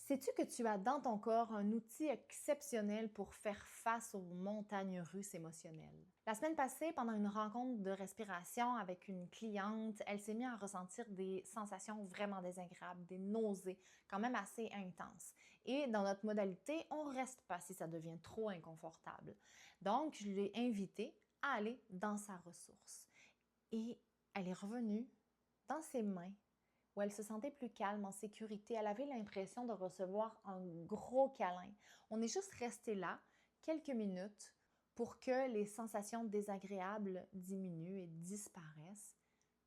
Sais-tu que tu as dans ton corps un outil exceptionnel pour faire face aux montagnes russes émotionnelles? La semaine passée, pendant une rencontre de respiration avec une cliente, elle s'est mise à ressentir des sensations vraiment désagréables, des nausées quand même assez intenses. Et dans notre modalité, on ne reste pas si ça devient trop inconfortable. Donc, je l'ai invitée à aller dans sa ressource. Et elle est revenue dans ses mains où elle se sentait plus calme, en sécurité. Elle avait l'impression de recevoir un gros câlin. On est juste resté là quelques minutes pour que les sensations désagréables diminuent et disparaissent.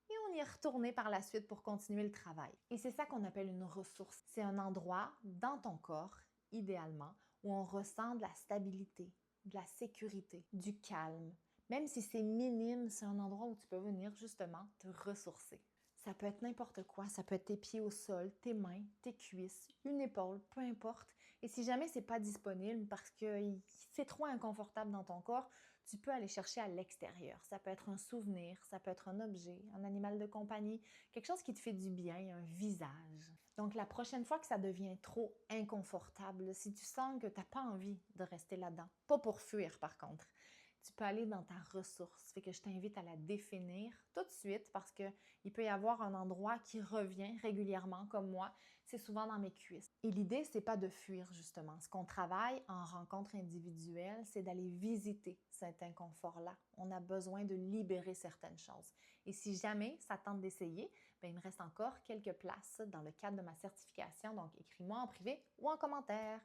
Et on y est retourné par la suite pour continuer le travail. Et c'est ça qu'on appelle une ressource. C'est un endroit dans ton corps, idéalement, où on ressent de la stabilité, de la sécurité, du calme. Même si c'est minime, c'est un endroit où tu peux venir justement te ressourcer. Ça peut être n'importe quoi, ça peut être tes pieds au sol, tes mains, tes cuisses, une épaule, peu importe. Et si jamais c'est pas disponible parce que c'est trop inconfortable dans ton corps, tu peux aller chercher à l'extérieur. Ça peut être un souvenir, ça peut être un objet, un animal de compagnie, quelque chose qui te fait du bien, un visage. Donc la prochaine fois que ça devient trop inconfortable, si tu sens que tu n'as pas envie de rester là-dedans, pas pour fuir par contre, tu peux aller dans ta ressource. Fait que je t'invite à la définir tout de suite parce qu'il peut y avoir un endroit qui revient régulièrement, comme moi, c'est souvent dans mes cuisses. Et l'idée, c'est pas de fuir justement. Ce qu'on travaille en rencontre individuelle, c'est d'aller visiter cet inconfort-là. On a besoin de libérer certaines choses. Et si jamais ça tente d'essayer, bien, il me reste encore quelques places dans le cadre de ma certification. Donc, écris-moi en privé ou en commentaire.